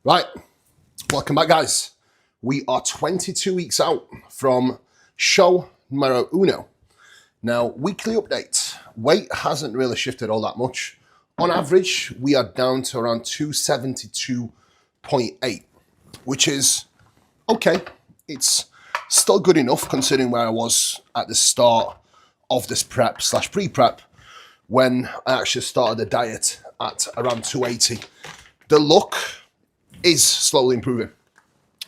Right, welcome back, guys. We are 22 weeks out from show numero uno. Now, weekly update. Weight hasn't really shifted all that much. On average, we are down to around 272.8, which is okay. It's still good enough considering where I was at the start of this prep slash pre-prep when I actually started the diet at around 280. The look is slowly improving,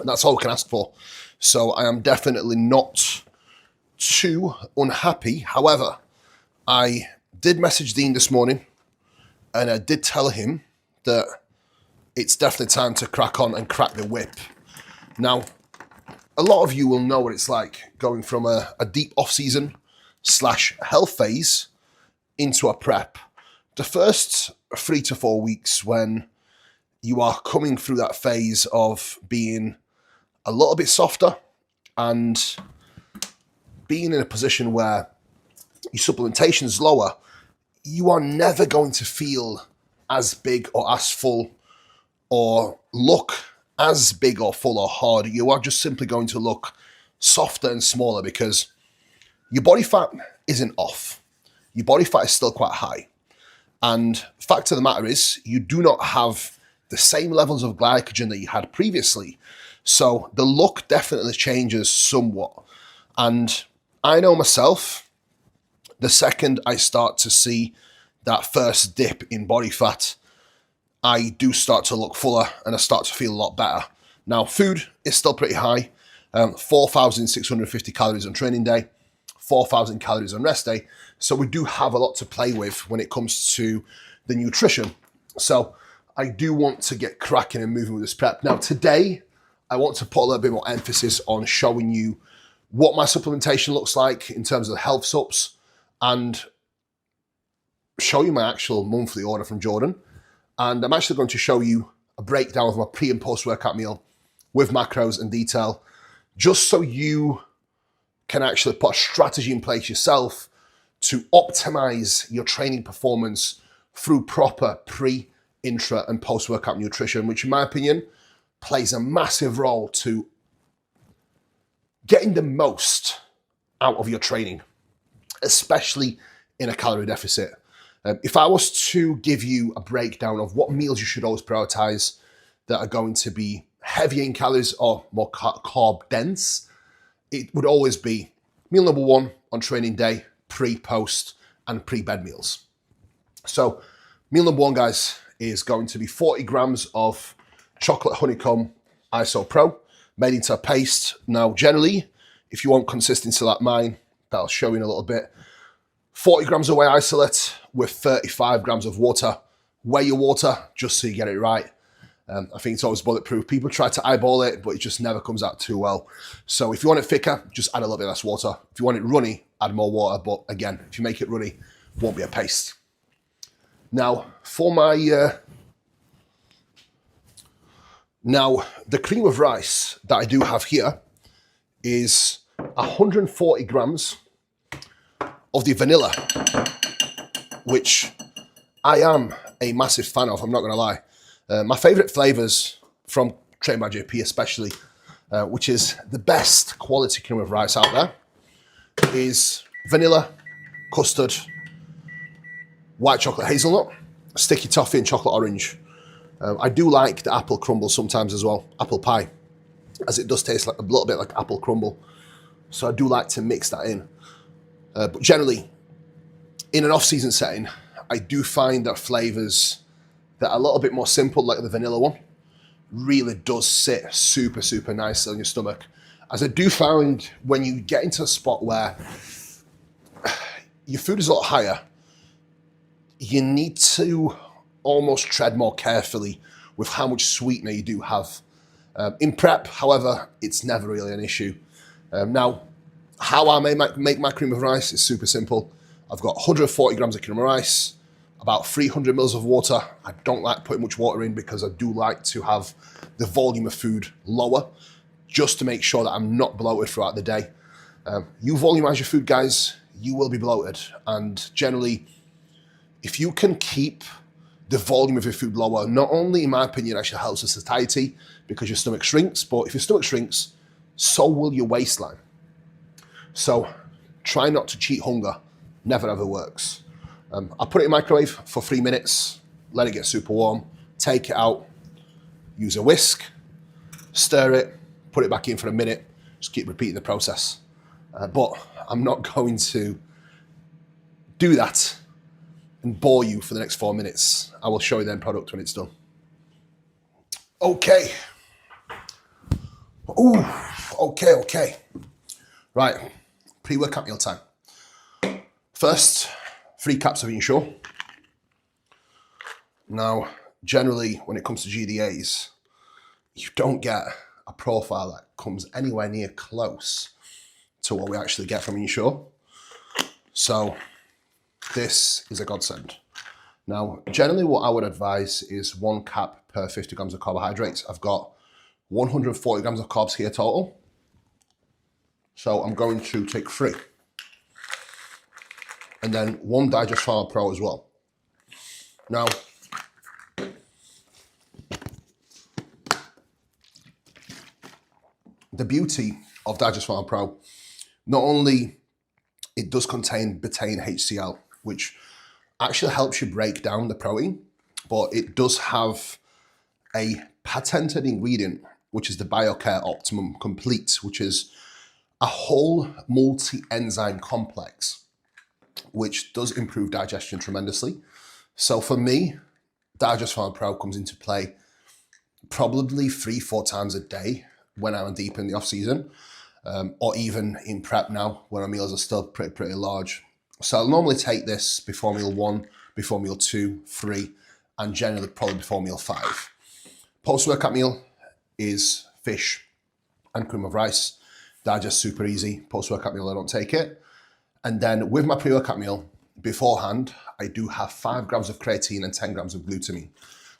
and that's all we can ask for. So I am definitely not too unhappy. However, I did message Dean this morning, and I did tell him that it's definitely time to crack on and crack the whip. Now, a lot of you will know what it's like going from a deep off-season slash health phase into a prep. The first 3 to 4 weeks when you are coming through that phase of being a little bit softer and being in a position where your supplementation is lower, you are never going to feel as big or as full or look as big or full or hard. You are just simply going to look softer and smaller because your body fat isn't off. Your body fat is still quite high. And fact of the matter is, you do not have the same levels of glycogen that you had previously. So the look definitely changes somewhat. And I know myself, the second I start to see that first dip in body fat, I do start to look fuller and I start to feel a lot better. Now, food is still pretty high. 4,650 calories on training day, 4,000 calories on rest day. So we do have a lot to play with when it comes to the nutrition. So I do want to get cracking and moving with this prep. Now, today, I want to put a little bit more emphasis on showing you what my supplementation looks like in terms of health subs and show you my actual monthly order from Jordan. And I'm actually going to show you a breakdown of my pre and post-workout meal with macros and detail, just so you can actually put a strategy in place yourself to optimize your training performance through proper pre, intra, and post-workout nutrition, which in my opinion plays a massive role to getting the most out of your training, especially in a calorie deficit. If I was to give you a breakdown of what meals you should always prioritize that are going to be heavier in calories or more carb dense, it would always be meal number 1 on training day, pre, post, and pre-bed meals. So meal number 1, guys, is going to be 40 grams of chocolate honeycomb ISO Pro made into a paste. Now, generally, if you want consistency like mine, that'll show you in a little bit. 40 grams of whey isolate with 35 grams of water. Weigh your water just so you get it right. I think it's always bulletproof. People try to eyeball it, but it just never comes out too well. So if you want it thicker, just add a little bit less water. If you want it runny, add more water. But again, if you make it runny, it won't be a paste. Now, for my... the cream of rice that I do have here is 140 grams of the vanilla, which I am a massive fan of, I'm not going to lie. My favorite flavors from Trained by JP especially, which is the best quality cream of rice out there, is vanilla, custard, white chocolate hazelnut, sticky toffee, and chocolate orange. I do like the apple crumble sometimes as well, apple pie, as it does taste like a little bit like apple crumble. So I do like to mix that in. But generally, in an off-season setting, I do find that flavors that are a little bit more simple, like the vanilla one, really does sit super, super nicely on your stomach. As I do find when you get into a spot where your food is a lot higher, you need to almost tread more carefully with how much sweetener you do have. In prep, however, it's never really an issue. Now, how I make my cream of rice is super simple. I've got 140 grams of cream of rice, about 300 mils of water. I don't like putting much water in because I do like to have the volume of food lower, just to make sure that I'm not bloated throughout the day. You volumize your food, guys, you will be bloated. And generally, if you can keep the volume of your food lower, not only, in my opinion, actually helps with satiety because your stomach shrinks, but if your stomach shrinks, so will your waistline. So try not to cheat hunger. Never ever works. I'll put it in the microwave for 3 minutes, let it get super warm, take it out, use a whisk, stir it, put it back in for a minute, just keep repeating the process. But I'm not going to do that and bore you for the next 4 minutes. I will show you the end product when it's done. Okay. Ooh, okay. Right, pre-workout meal time. First, 3 caps of Ensure. Now, generally, when it comes to GDAs, you don't get a profile that comes anywhere near close to what we actually get from Ensure. So, this is a godsend. Now, generally what I would advise is 1 cap per 50 grams of carbohydrates. I've got 140 grams of carbs here total. So I'm going to take 3. And then 1 Digest Pharma Pro as well. Now, the beauty of Digest Pharma Pro, not only it does contain betaine HCl, which actually helps you break down the protein, but it does have a patented ingredient, which is the BioCare Optimum Complete, which is a whole multi-enzyme complex, which does improve digestion tremendously. So for me, Digest Pharma Pro comes into play probably 3-4 times a day when I'm deep in the off season, or even in prep now, where our meals are still pretty large. So I'll normally take this before meal 1, before meal 2, 3, and generally probably before meal 5. Post-workout meal is fish and cream of rice. Digest super easy. Post-workout meal, I don't take it. And then with my pre-workout meal, beforehand, I do have 5 grams of creatine and 10 grams of glutamine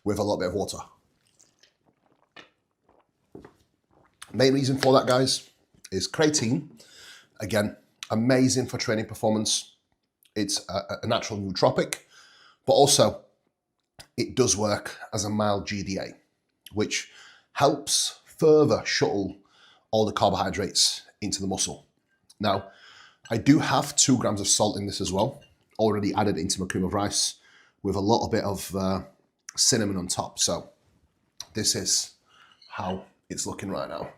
with a little bit of water. Main reason for that, guys, is creatine. Again, amazing for training performance. It's a natural nootropic, but also it does work as a mild GDA, which helps further shuttle all the carbohydrates into the muscle. Now, I do have 2 grams of salt in this as well, already added into my cream of rice with a little bit of cinnamon on top. So this is how it's looking right now.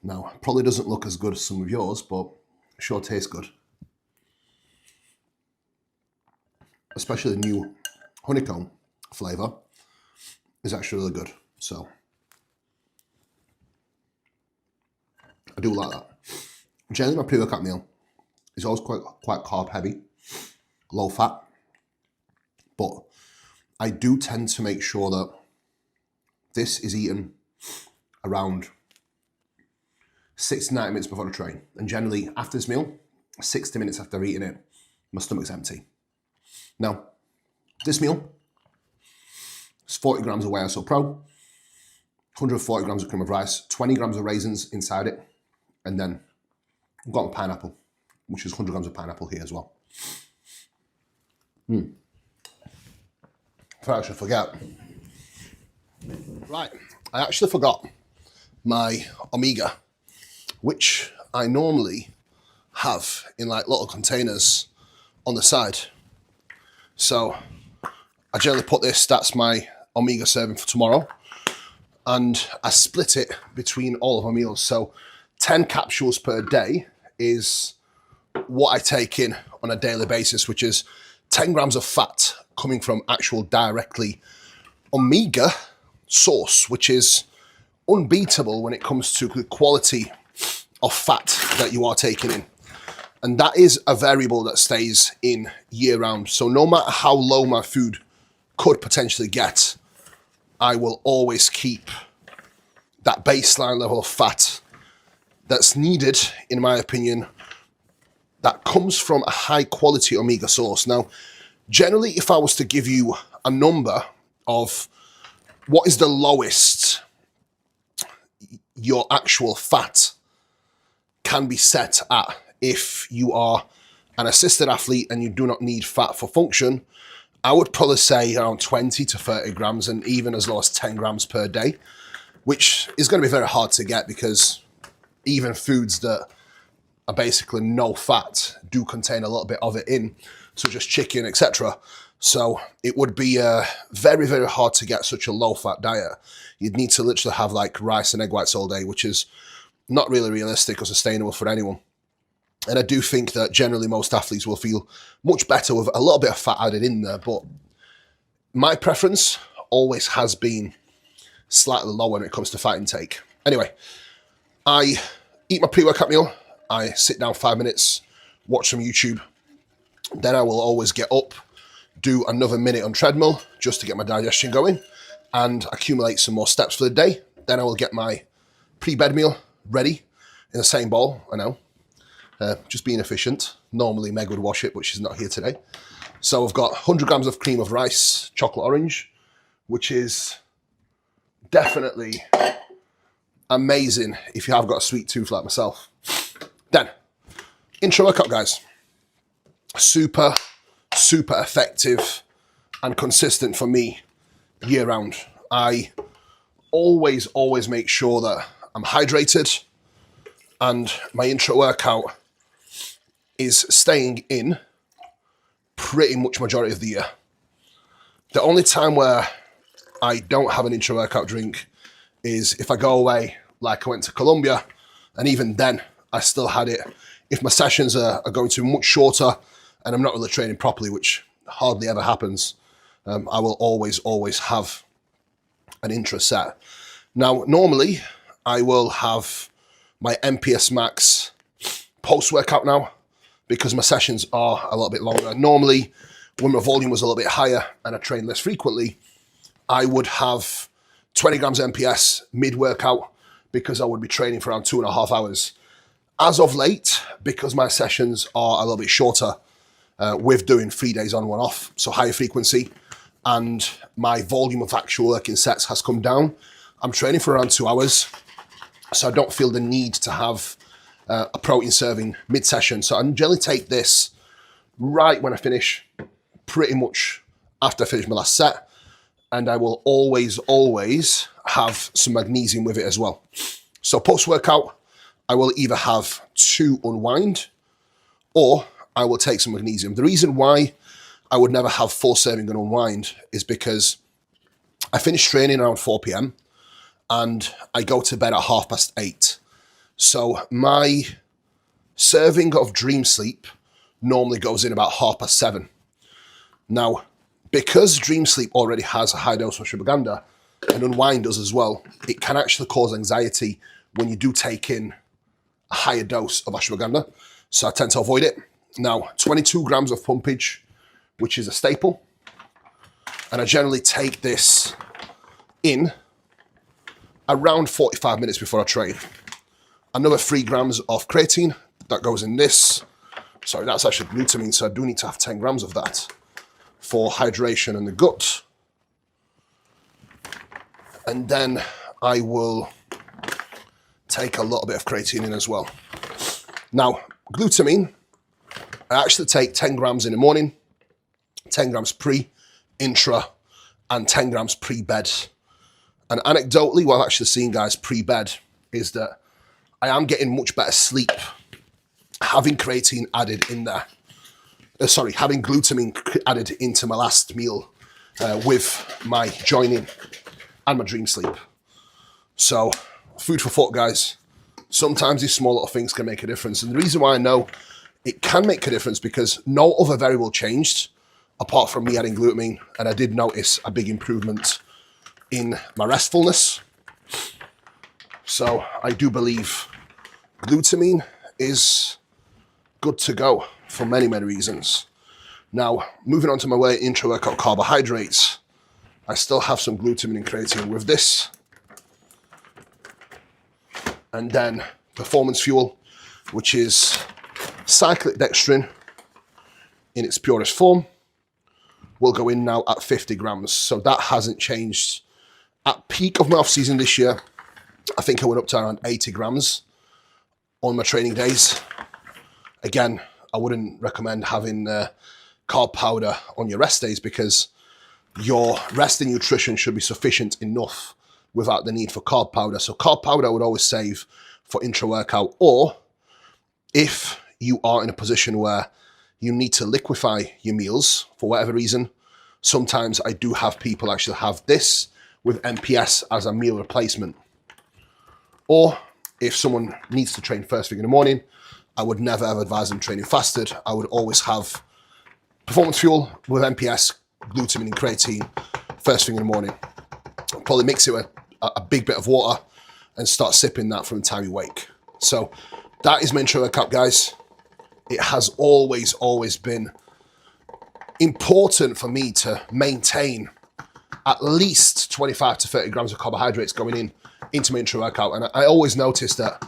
Now, probably doesn't look as good as some of yours, but it sure tastes good. Especially the new honeycomb flavor is actually really good. So I do like that. Generally, my pre-workout meal is always quite carb heavy, low fat, but I do tend to make sure that this is eaten around 6 to 90 minutes before I train. And generally, after this meal, 60 minutes after eating it, my stomach's empty. Now, this meal is 40 grams of whey iso pro, 140 grams of cream of rice, 20 grams of raisins inside it, and then I've got a pineapple, which is 100 grams of pineapple here as well. If I actually forget. Right, I actually forgot my omega, which I normally have in like little containers on the side. So I generally put this, that's my omega serving for tomorrow. And I split it between all of my meals. So 10 capsules per day is what I take in on a daily basis, which is 10 grams of fat coming from actual directly omega source, which is unbeatable when it comes to the quality of fat that you are taking in. And that is a variable that stays in year round. So no matter how low my food could potentially get, I will always keep that baseline level of fat that's needed, in my opinion, that comes from a high quality omega source. Now, generally, if I was to give you a number of what is the lowest your actual fat can be set at if you are an assisted athlete and you do not need fat for function, I would probably say around 20 to 30 grams and even as low as 10 grams per day, which is going to be very hard to get because even foods that are basically no fat do contain a little bit of it in, such as chicken, etc. So it would be very, very hard to get such a low-fat diet. You'd need to literally have like rice and egg whites all day, which is not really realistic or sustainable for anyone. And I do think that generally most athletes will feel much better with a little bit of fat added in there. But my preference always has been slightly lower when it comes to fat intake. Anyway, I eat my pre-workout meal. I sit down 5 minutes, watch some YouTube. Then I will always get up, do another minute on treadmill just to get my digestion going and accumulate some more steps for the day. Then I will get my pre-bed meal ready in the same bowl, I know. Just being efficient. Normally Meg would wash it, but she's not here today. So I've got 100 grams of cream of rice, chocolate orange, which is definitely amazing if you have got a sweet tooth like myself. Then, intra-workout, guys. Super, super effective and consistent for me year round. I always make sure that I'm hydrated and my intra-workout is staying in pretty much majority of the year. The only time where I don't have an intra-workout drink is if I go away, like I went to Colombia, and even then I still had it. If my sessions are going to be much shorter and I'm not really training properly, which hardly ever happens, I will always have an intra set. Now, normally I will have my MPS max post-workout now because my sessions are a little bit longer. Normally, when my volume was a little bit higher and I trained less frequently, I would have 20 grams MPS mid-workout because I would be training for around 2.5 hours. As of late, because my sessions are a little bit shorter, with doing 3 days on, 1 off, so higher frequency, and my volume of actual working sets has come down, I'm training for around 2 hours, so I don't feel the need to have a protein serving mid-session. So I generally take this right when I finish, pretty much after I finish my last set, and I will always have some magnesium with it as well. So post-workout, I will either have 2 unwind or I will take some magnesium. The reason why I would never have full serving and unwind is because I finish training around 4 p.m. and I go to bed at 8:30. So my serving of dream sleep normally goes in about 7:30. Now, because dream sleep already has a high dose of ashwagandha and unwind does as well, it can actually cause anxiety when you do take in a higher dose of ashwagandha. So I tend to avoid it. Now, 22 grams of pumpage, which is a staple. And I generally take this in around 45 minutes before I train. Another 3 grams of creatine, that goes in this. Sorry, that's actually glutamine, so I do need to have 10 grams of that for hydration in the gut. And then I will take a little bit of creatine in as well. Now, glutamine, I actually take 10 grams in the morning, 10 grams pre, intra, and 10 grams pre-bed. And anecdotally, what I've actually seen, guys, pre-bed is that I am getting much better sleep having creatine added in there. Having glutamine added into my last meal with my joining and my dream sleep. So, food for thought, guys. Sometimes these small little things can make a difference. And the reason why I know it can make a difference because no other variable changed apart from me adding glutamine. And I did notice a big improvement in my restfulness. So I do believe glutamine is good to go for many, many reasons. Now, moving on to my way intra-workout carbohydrates, I still have some glutamine and creatine with this. And then performance fuel, which is cyclic dextrin in its purest form, will go in now at 50 grams. So that hasn't changed. At peak of my off season this year, I think I went up to around 80 grams on my training days. Again, I wouldn't recommend having carb powder on your rest days, because your rest and nutrition should be sufficient enough without the need for carb powder. So carb powder I would always save for intra-workout, or if you are in a position where you need to liquefy your meals for whatever reason, sometimes I do have people actually have this with MPS as a meal replacement. Or if someone needs to train first thing in the morning, I would never ever advise them training fasted. I would always have performance fuel with MPS, glutamine and creatine first thing in the morning. I'll probably mix it with a big bit of water and start sipping that from the time you wake. So that is my intra-workout, guys. It has always been important for me to maintain at least 25 to 30 grams of carbohydrates going into my intra-workout. And I always notice that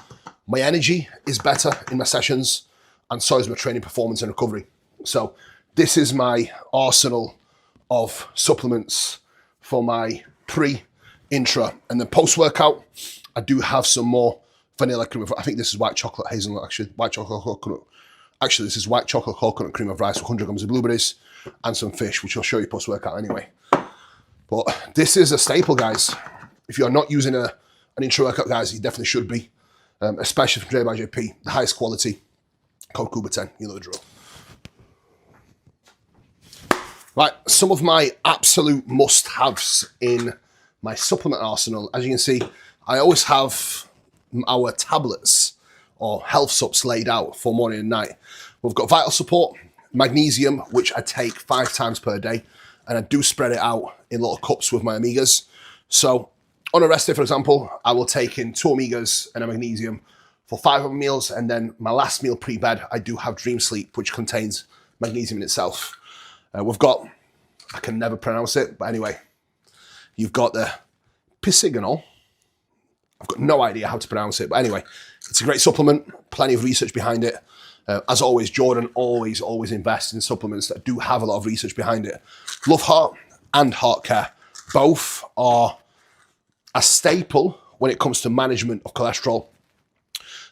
my energy is better in my sessions, and so is my training performance and recovery. So this is my arsenal of supplements for my pre, intra, and then post-workout. I do have some more vanilla cream of, I think this is white chocolate hazelnut, actually, white chocolate coconut. Actually, this is white chocolate coconut cream of rice with 100 grams of blueberries and some fish, which I'll show you post-workout anyway. But this is a staple, guys. If you're not using an intra-workout, guys, you definitely should be, especially from J by JP, the highest quality, code Kuba 10, you know the drill. Right, some of my absolute must-haves in my supplement arsenal. As you can see, I always have our tablets or health subs laid out for morning and night. We've got vital support, magnesium, which I take 5 times per day, and I do spread it out in little cups with my omegas. So on a rest day, for example, I will take in 2 omegas and a magnesium for 5 meals, and then my last meal pre-bed, I do have Dream Sleep, which contains magnesium in itself. We've got, I can never pronounce it, but anyway, you've got the Pisigonol. I've got no idea how to pronounce it, but anyway, it's a great supplement, plenty of research behind it. As always, Jordan always invests in supplements that do have a lot of research behind it. Love Heart and Heart Care, both are a staple when it comes to management of cholesterol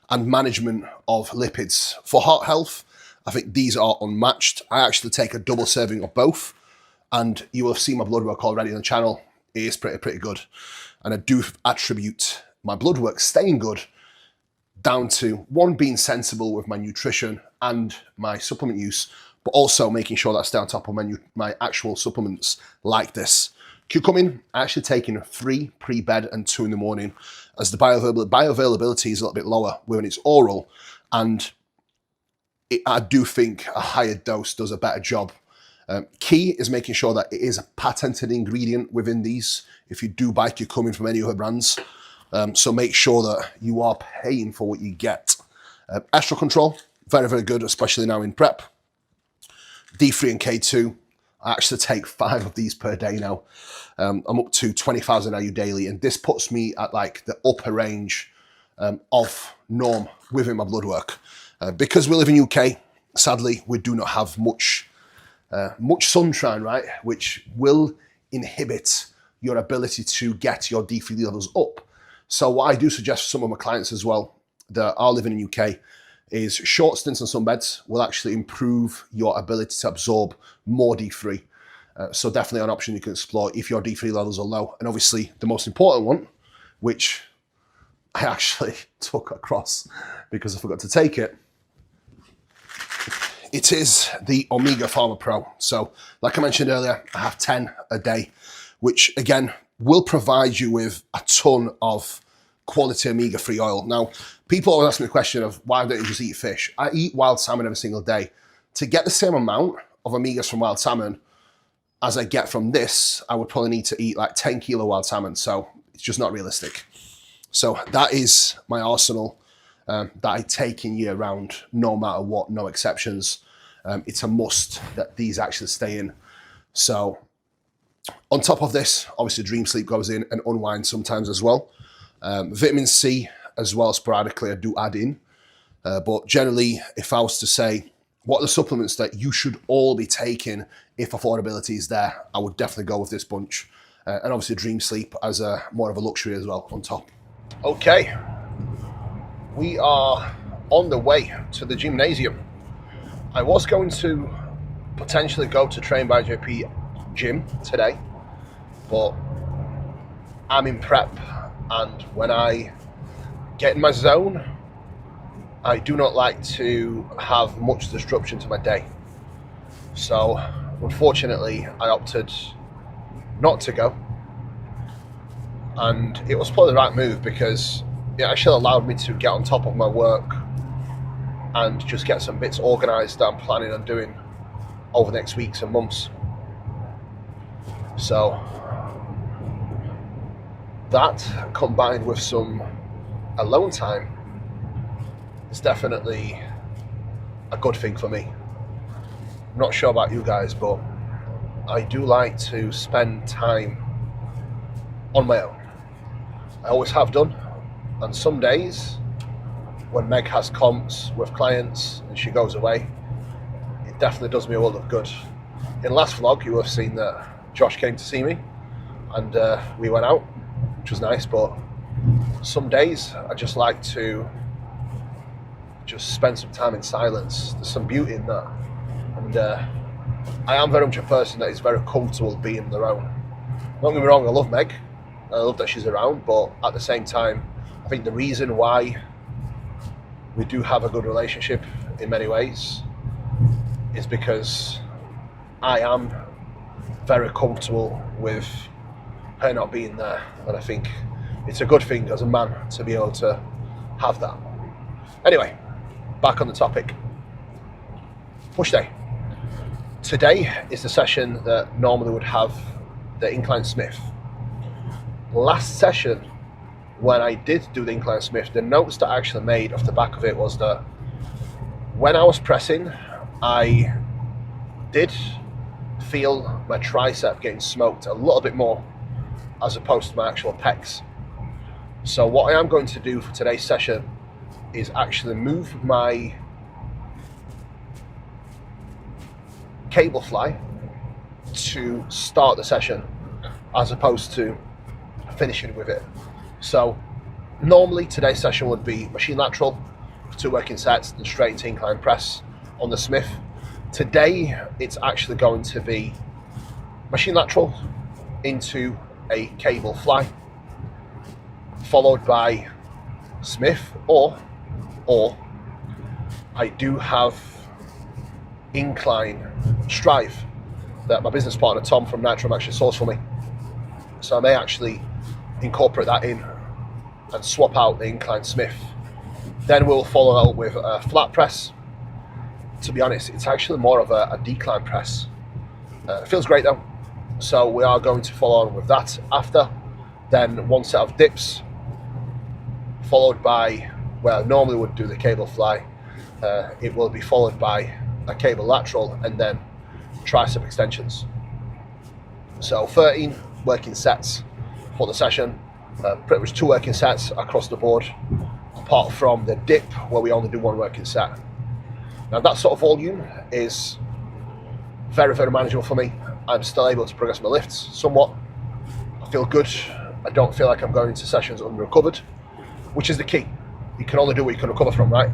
and management of lipids. For heart health, I think these are unmatched. I actually take a double serving of both, and you will have seen my blood work already on the channel. It is pretty good. And I do attribute my blood work staying good down to, one, being sensible with my nutrition and my supplement use, but also making sure that I stay on top of my actual supplements like this. Curcumin, I actually take in 3 pre-bed and 2 in the morning, as the bioavailability is a little bit lower when it's oral, and I do think a higher dose does a better job. Key is making sure that it is a patented ingredient within these, if you do buy curcumin from any other brands. So make sure that you are paying for what you get. Estral control, very good, especially now in prep. D3 and K2, I actually take 5 of these per day now. I'm up to 20,000 IU daily, and this puts me at like the upper range of norm within my blood work. Because we live in UK, sadly, we do not have much sunshine, right? Which will inhibit your ability to get your D3 levels up. So what I do suggest for some of my clients as well that are living in UK is short stints on sunbeds will actually improve your ability to absorb more D3. So definitely an option you can explore if your D3 levels are low. And obviously the most important one, which I actually took across because I forgot to take it, it is the Omega Pharma Pro. So like I mentioned earlier, I have 10 a day, which again will provide you with a ton of quality omega-3 oil. Now, people always ask me the question of why don't you just eat fish? I eat wild salmon every single day. To get the same amount of omegas from wild salmon as I get from this, I would probably need to eat like 10 kilo wild salmon. So it's just not realistic. So that is my arsenal that I take in year round, no matter what, no exceptions. It's a must that these actually stay in. So on top of this, obviously Dream Sleep goes in, and Unwind sometimes as well. Vitamin C as well, sporadically I do add in. But generally, if I was to say, what are the supplements that you should all be taking if affordability is there, I would definitely go with this bunch. And obviously Dream Sleep as a more of a luxury as well on top. Okay, we are on the way to the gymnasium. I was going to potentially go to Train by JP gym today, but I'm in prep, and when I get in my zone, I do not like to have much disruption to my day. So unfortunately I opted not to go, and it was probably the right move because it actually allowed me to get on top of my work and just get some bits organised that I'm planning on doing over the next weeks and months. So that, combined with some alone time, is definitely a good thing for me. I'm not sure about you guys, but I do like to spend time on my own. I always have done, and some days when Meg has comps with clients and she goes away, it definitely does me a world of good. In the last vlog you will have seen that Josh came to see me and we went out, which was nice, but some days I just like to just spend some time in silence. There's some beauty in that, and I am very much a person that is very comfortable being on their own. Don't get me wrong, I love Meg, I love that she's around, but at the same time I think the reason why we do have a good relationship in many ways is because I am very comfortable with her not being there, and I think it's a good thing as a man to be able to have that. Anyway, back on the topic. Push day. Today is the session that normally would have the incline Smith. Last session, when I did do the incline Smith, the notes that I actually made off the back of it was that when I was pressing, I did feel my tricep getting smoked a little bit more as opposed to my actual pecs. So what I am going to do for today's session is actually move my cable fly to start the session as opposed to finishing with it. So normally today's session would be machine lateral, 2 working sets, and straight into incline press on the Smith. Today it's actually going to be machine lateral into a cable fly, followed by Smith, or I do have incline strive that my business partner Tom from Nitro actually sourced for me. So I may actually incorporate that in and swap out the incline Smith. Then we'll follow out with a flat press. To be honest, it's actually more of a decline press. It feels great though. So we are going to follow on with that after. Then 1 set of dips, followed by, well, I normally would do the cable fly. It will be followed by a cable lateral and then tricep extensions. So 13 working sets for the session, pretty much 2 working sets across the board, apart from the dip where we only do 1 working set. Now that sort of volume is very, very manageable for me. I'm still able to progress my lifts somewhat. I feel good. I don't feel like I'm going into sessions under-recovered, which is the key. You can only do what you can recover from, right?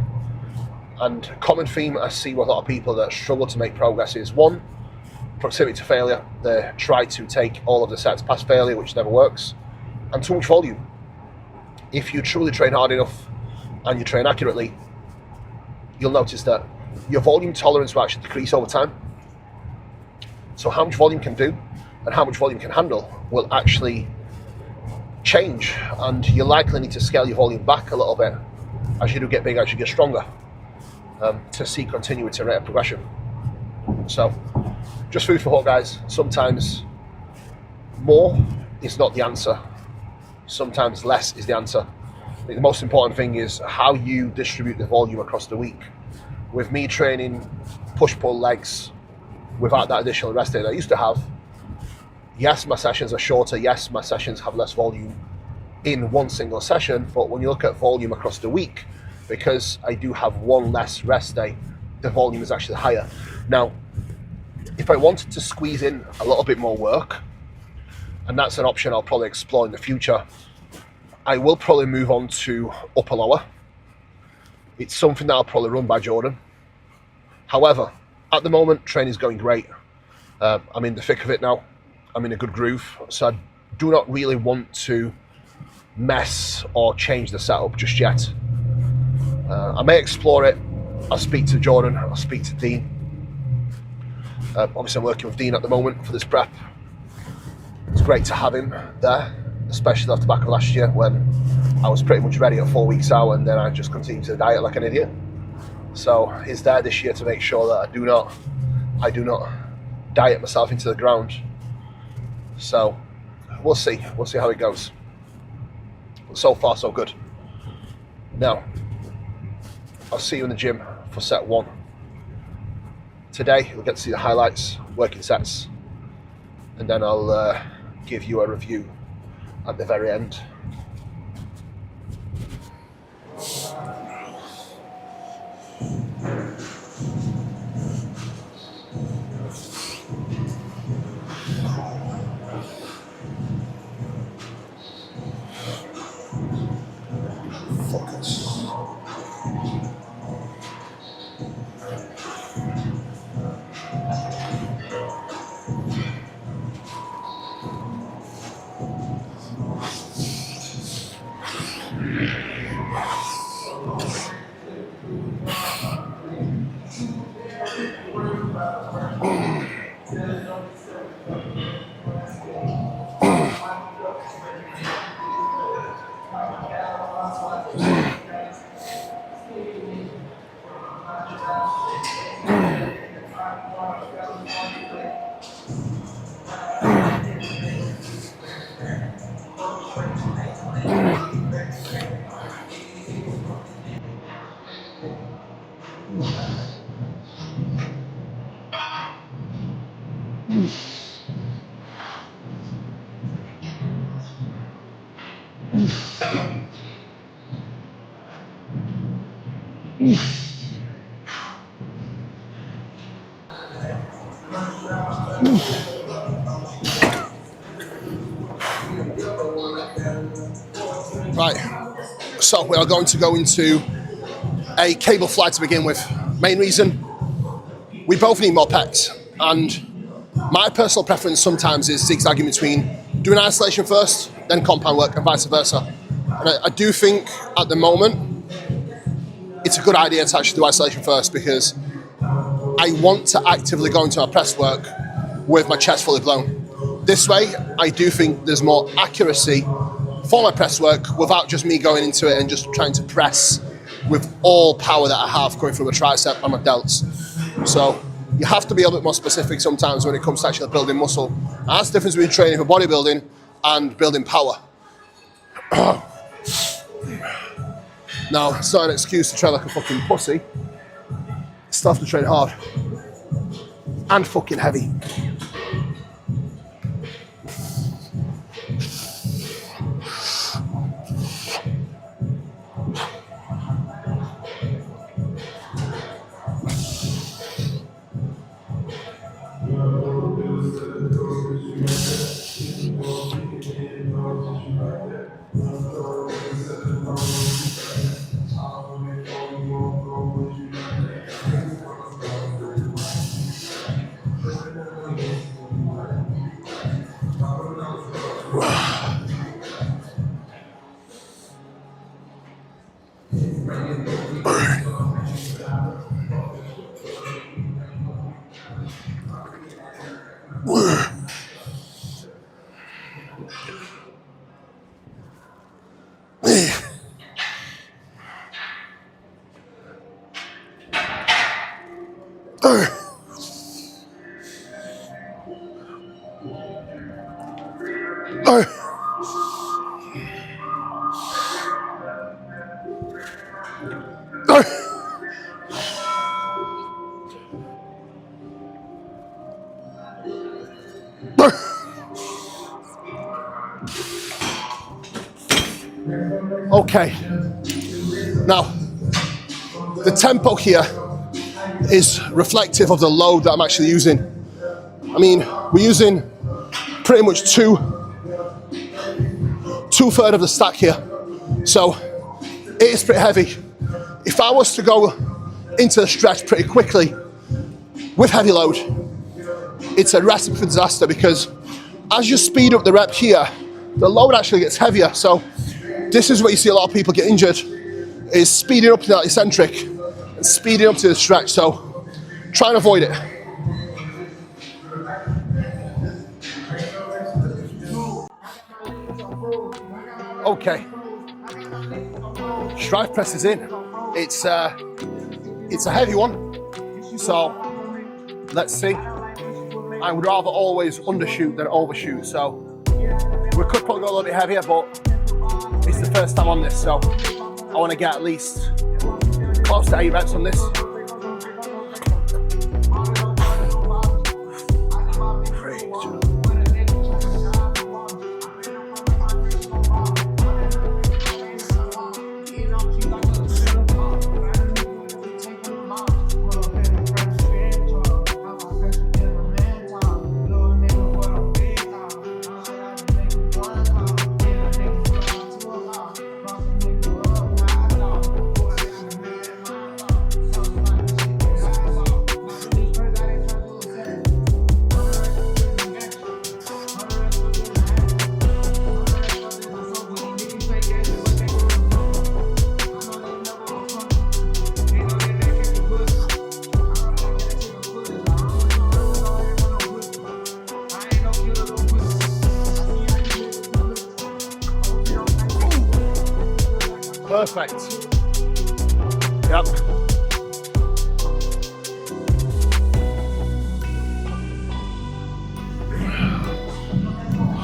And a common theme I see with a lot of people that struggle to make progress is 1, proximity to failure. They try to take all of the sets past failure, which never works, and too much volume. If you truly train hard enough and you train accurately, you'll notice that your volume tolerance will actually decrease over time. So how much volume can do and how much volume can handle will actually change, and you likely need to scale your volume back a little bit as you do get bigger, as you get stronger, to see continuity rate of progression. So just food for thought, guys. Sometimes more is not the answer. Sometimes less is the answer. I think the most important thing is how you distribute the volume across the week. With me training push-pull legs without that additional rest day that I used to have, yes, my sessions are shorter. Yes, my sessions have less volume in one single session. But when you look at volume across the week, because I do have 1 less rest day, the volume is actually higher. Now, if I wanted to squeeze in a little bit more work, and that's an option I'll probably explore in the future, I will probably move on to upper lower. It's something that I'll probably run by Jordan. However, at the moment, training's going great. I'm in the thick of it now. I'm in a good groove. So I do not really want to mess or change the setup just yet. I may explore it. I'll speak to Jordan, I'll speak to Dean. Obviously I'm working with Dean at the moment for this prep. It's great to have him there, especially off the back of last year when I was pretty much ready at 4 weeks out and then I just continued to diet like an idiot. So he's there this year to make sure that I do not diet myself into the ground. So we'll see how it goes. But so far so good. Now, I'll see you in the gym for set 1. Today, you'll get to see the highlights, working sets, and then I'll give you a review at the very end. Focus. Right, so we are going to go into a cable fly to begin with. Main reason, we both need more pecs, and my personal preference sometimes is zigzagging between doing isolation first, then compound work, and vice versa. And I do think at the moment, it's a good idea to actually do isolation first because I want to actively go into my press work with my chest fully blown. This way, I do think there's more accuracy for my press work without just me going into it and just trying to press with all power that I have going through my tricep and my delts. So you have to be a bit more specific sometimes when it comes to actually building muscle. And that's the difference between training for bodybuilding and building power. Now, it's not an excuse to train like a fucking pussy. Still have to train hard. And fucking heavy. Okay, now the tempo here is reflective of the load that I'm actually using. I mean, we're using pretty much two-thirds of the stack here, so it is pretty heavy. If I was to go into the stretch pretty quickly with heavy load, it's a recipe for disaster, because as you speed up the rep here, the load actually gets heavier. So this is where you see a lot of people get injured, is speeding up to that eccentric and speeding up to the stretch. So try and avoid it. Okay, strive press is in. It's a heavy one, so let's see. I would rather always undershoot than overshoot, so we could probably go a little bit heavier, but it's the first time on this, so I want to get at least close to 8 reps on this. Perfect. Yep.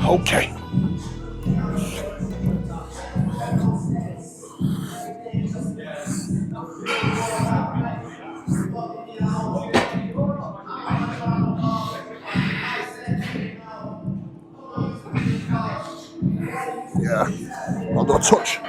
Okay. Yeah. I'll do a touch.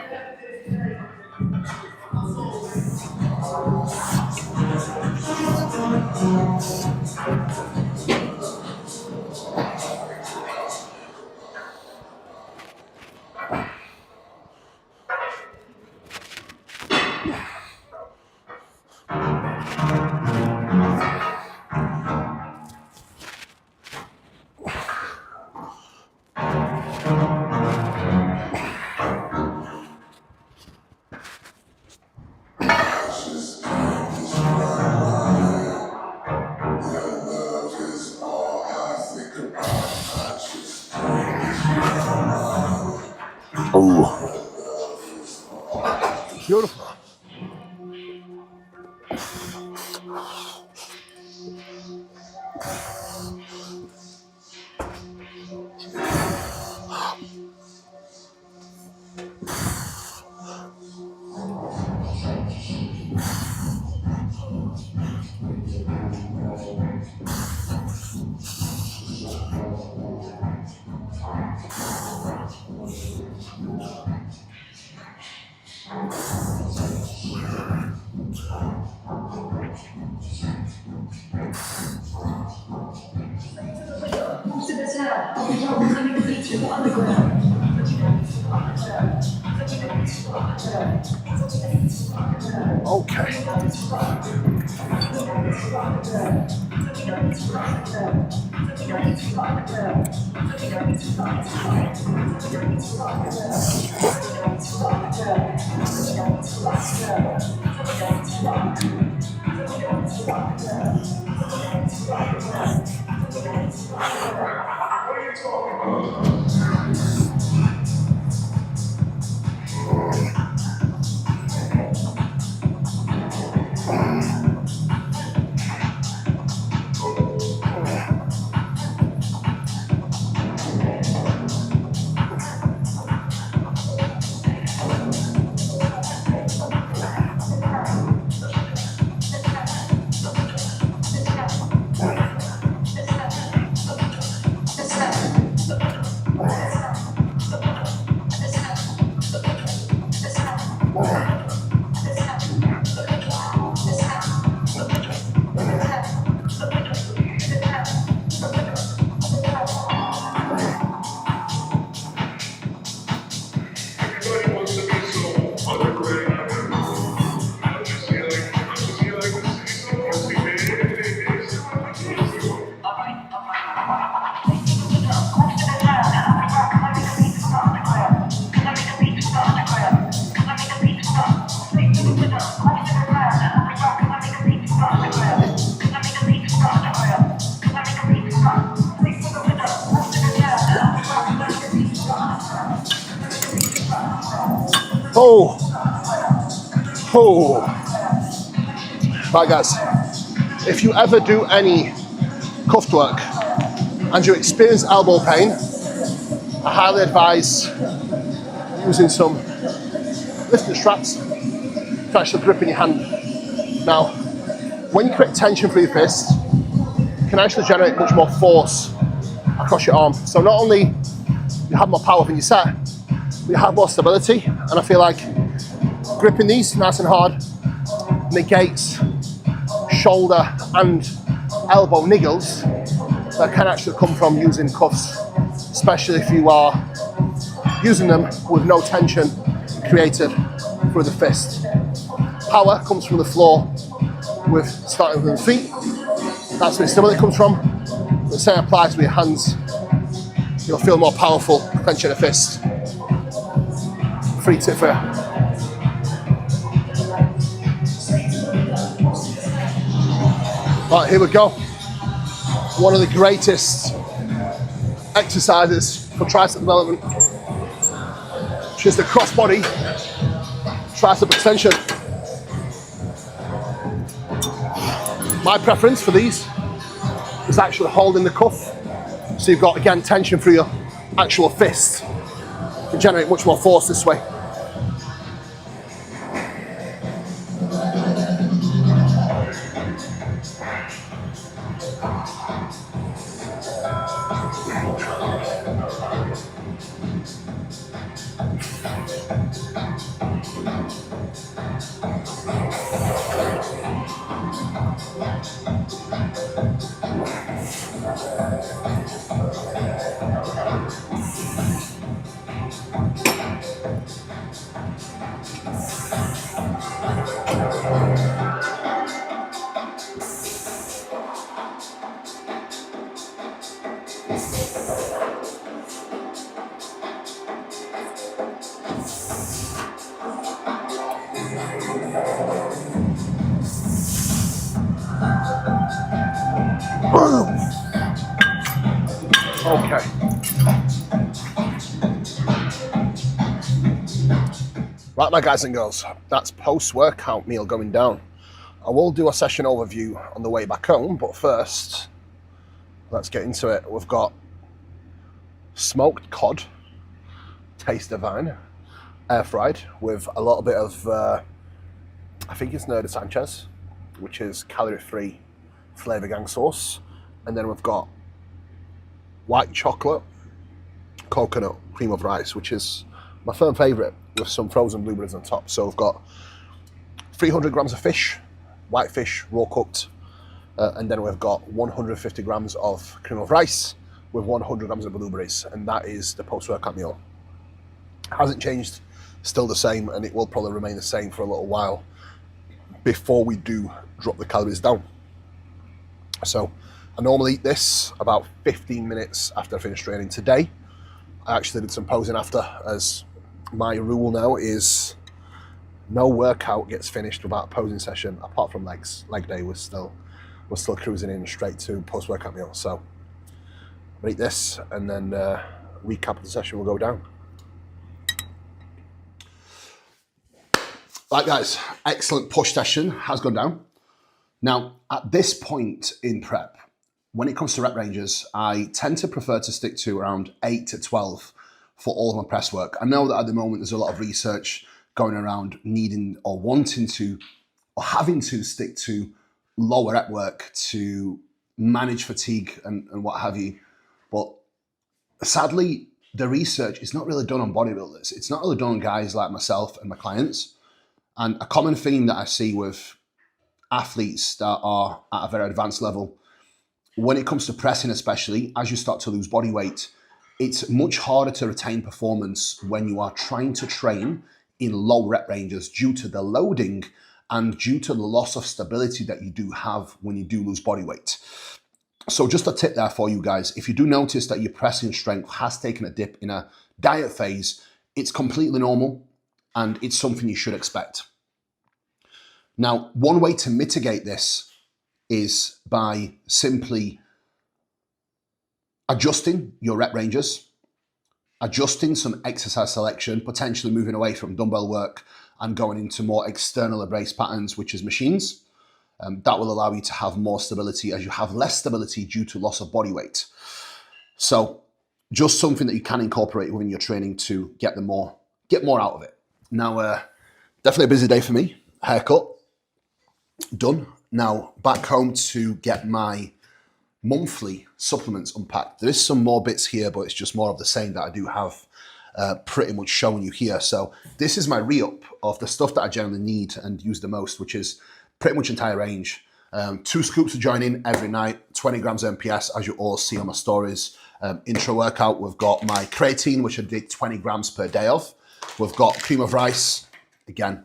Oh, beautiful. Okay. Oh, oh. Right guys, if you ever do any cuff work and you experience elbow pain, I highly advise using some lifting straps to actually grip in your hand. Now, when you create tension through your fist, you can actually generate much more force across your arm. So not only you have more power when you set, but you have more stability. And I feel like gripping these nice and hard negates shoulder and elbow niggles that can actually come from using cuffs, especially if you are using them with no tension created through the fist. Power comes from the floor with starting with the feet. That's where stability comes from. The same applies with your hands. You'll feel more powerful clenching a fist. Free tip for you. Right, here we go. One of the greatest exercises for tricep development, which is the cross-body tricep extension. My preference for these is actually holding the cuff. So you've got, again, tension through your actual fist. You can generate much more force this way. Okay. Right, my guys and girls, that's post-workout meal going down. I will do a session overview on the way back home, but first, let's get into it. We've got smoked cod, taste divine, air fried with a little bit of, I think it's Nerda Sanchez, which is calorie-free flavor gang sauce. And then we've got white chocolate, coconut, cream of rice, which is my firm favorite, with some frozen blueberries on top. So we've got 300 grams of fish, white fish, raw cooked, and then we've got 150 grams of cream of rice with 100 grams of blueberries, and that is the post-workout meal. Hasn't changed, still the same, and it will probably remain the same for a little while before we do drop the calories down. So I normally eat this about 15 minutes after I finish training. Today, I actually did some posing after, as my rule now is no workout gets finished without a posing session, apart from legs. Leg day was still cruising in straight to post-workout meal. So I'll eat this and then recap the session will go down. Right guys, excellent push session has gone down. Now at this point in prep, when it comes to rep ranges, I tend to prefer to stick to around 8 to 12 for all of my press work. I know that at the moment there's a lot of research going around needing or wanting to or having to stick to lower rep work to manage fatigue and what have you. But sadly, the research is not really done on bodybuilders. It's not really done on guys like myself and my clients. And a common theme that I see with athletes that are at a very advanced level, when it comes to pressing especially, as you start to lose body weight, it's much harder to retain performance when you are trying to train in low rep ranges due to the loading and due to the loss of stability that you do have when you do lose body weight. So just a tip there for you guys. If you do notice that your pressing strength has taken a dip in a diet phase, it's completely normal and it's something you should expect. Now, one way to mitigate this is by simply adjusting your rep ranges adjusting some exercise selection, potentially moving away from dumbbell work and going into more external embrace patterns, which is machines. That will allow you to have more stability as you have less stability due to loss of body weight. So just something that you can incorporate within your training to get more out of it. Now, definitely a busy day for me. Haircut, done. Now back home to get my monthly supplements unpacked. There is some more bits here, but it's just more of the same that I do have pretty much showing you here. So this is my re-up of the stuff that I generally need and use the most, which is pretty much entire range. 2 scoops of joining every night, 20 grams MPS, as you all see on my stories. Intro workout, we've got my creatine, which I did 20 grams per day of. We've got cream of rice. Again,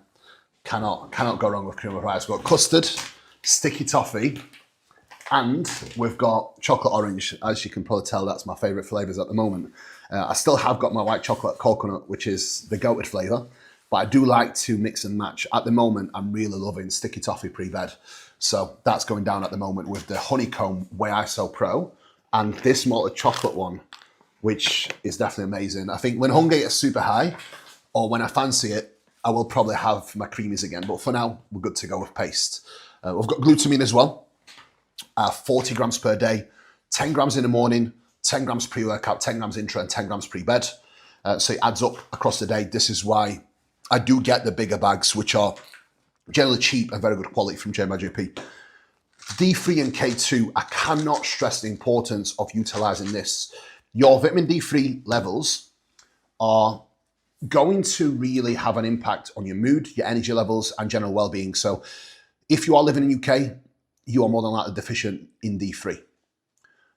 cannot go wrong with cream of rice. We've got custard, sticky toffee, and we've got chocolate orange. As you can probably tell, that's my favorite flavors at the moment. I still have got my white chocolate coconut, which is the goated flavor, but I do like to mix and match. At the moment, I'm really loving sticky toffee pre-bed. So that's going down at the moment with the honeycomb Whey ISO Pro and this malted chocolate one, which is definitely amazing. I think when hunger gets super high or when I fancy it, I will probably have my creamies again. But for now, we're good to go with paste. We've got glutamine as well. 40 grams per day, 10 grams in the morning, 10 grams pre-workout, 10 grams intra, and 10 grams pre-bed. So it adds up across the day. This is why I do get the bigger bags, which are generally cheap and very good quality from JMyJP. D3 and K2, I cannot stress the importance of utilizing this. Your vitamin D3 levels are going to really have an impact on your mood, your energy levels, and general well-being. So if you are living in the UK, you are more than likely deficient in D3.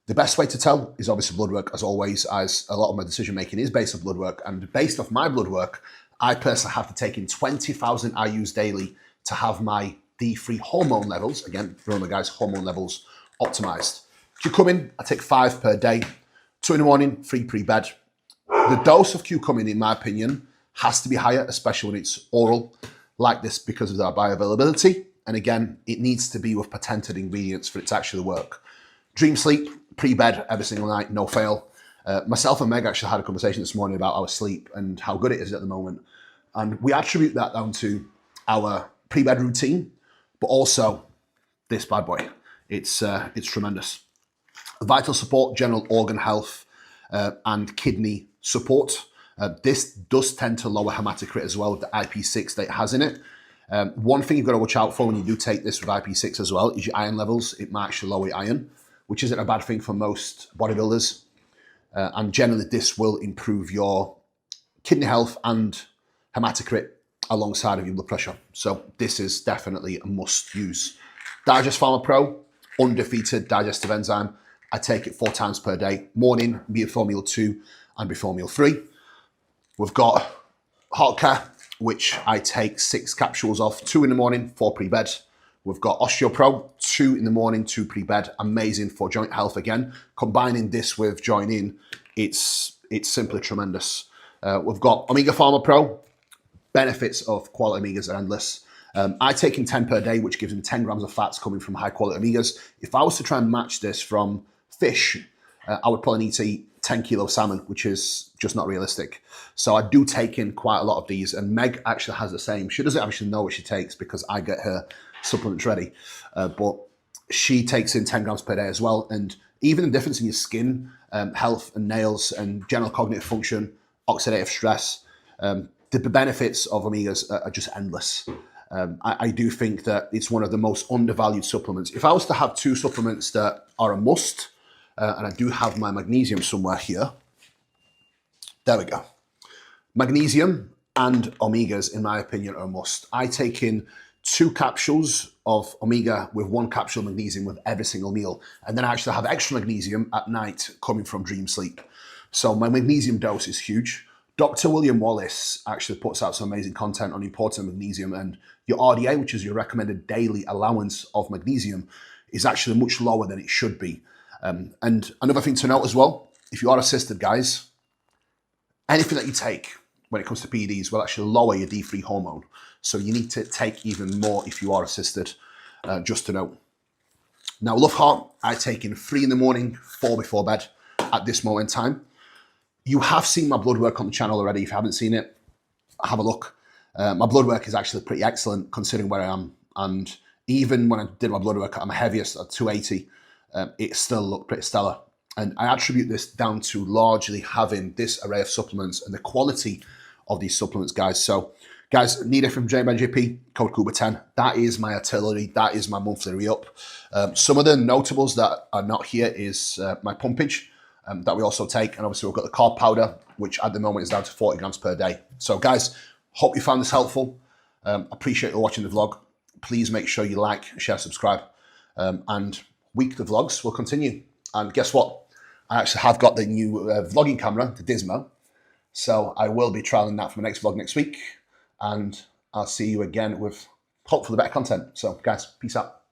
The best way to tell is obviously blood work, as always, as a lot of my decision making is based on blood work. And based off my blood work, I personally have to take in 20,000 IUs daily to have my D3 hormone levels, again, remember guys, hormone levels optimized. Curcumin, I take 5 per day, 2 in the morning, 3 pre-bed. The dose of curcumin, in my opinion, has to be higher, especially when it's oral like this because of their bioavailability. And again, it needs to be with patented ingredients for it to actually work. Dream sleep, pre-bed every single night, no fail. Myself and Meg actually had a conversation this morning about our sleep and how good it is at the moment. And we attribute that down to our pre-bed routine, but also this bad boy. It's tremendous. Vital support, general organ health, and kidney support. This does tend to lower hematocrit as well with the IP6 that it has in it. One thing you've got to watch out for when you do take this with IP6 as well is your iron levels. It might actually lower your iron, which isn't a bad thing for most bodybuilders. And generally this will improve your kidney health and hematocrit alongside of your blood pressure. So this is definitely a must use. Digest Pharma Pro, undefeated digestive enzyme. I take it 4 times per day, morning, before meal 2 and before meal 3. We've got Heart Care, which I take 6 capsules of, 2 in the morning, 4 pre-bed. We've got OsteoPro, 2 in the morning, 2 pre-bed, amazing for joint health again. Combining this with Join In, it's simply tremendous. We've got Omega Pharma Pro, benefits of quality omegas are endless. I take in 10 per day, which gives me 10 grams of fats coming from high quality omegas. If I was to try and match this from fish, I would probably need to eat 10 kilo salmon, which is just not realistic. So I do take in quite a lot of these, and Meg actually has the same. She doesn't actually know what she takes because I get her supplements ready, but she takes in 10 grams per day as well. And even the difference in your skin health and nails and general cognitive function, oxidative stress, the benefits of omegas are just endless. I do think that it's one of the most undervalued supplements. If I was to have 2 supplements that are a must, and I do have my magnesium somewhere here. There we go. Magnesium and omegas, in my opinion, are a must. I take in 2 capsules of omega with 1 capsule of magnesium with every single meal. And then I actually have extra magnesium at night coming from Dream Sleep. So my magnesium dose is huge. Dr. William Wallace actually puts out some amazing content on the importance of magnesium, and your RDA, which is your recommended daily allowance of magnesium, is actually much lower than it should be. And another thing to note as well, if you are assisted, guys, anything that you take when it comes to PEDs will actually lower your D3 hormone. So you need to take even more if you are assisted, just to note. Now, Love Heart, I take in 3 in the morning, 4 before bed at this moment in time. You have seen my blood work on the channel already. If you haven't seen it, have a look. My blood work is actually pretty excellent considering where I am. And even when I did my blood work, I'm heaviest at 280. It still looked pretty stellar. And I attribute this down to largely having this array of supplements and the quality of these supplements, guys. So, guys, need it from JBenJP, code Kuba10. That is my artillery. That is my monthly re-up. Some of the notables that are not here is my pumpage that we also take. And obviously, we've got the carb powder, which at the moment is down to 40 grams per day. So, guys, hope you found this helpful. Appreciate you watching the vlog. Please make sure you like, share, subscribe. And weekly vlogs will continue. And guess what? I actually have got the new vlogging camera, the Dismo. So I will be trialing that for my next vlog next week. And I'll see you again with hopefully better content. So guys, peace out.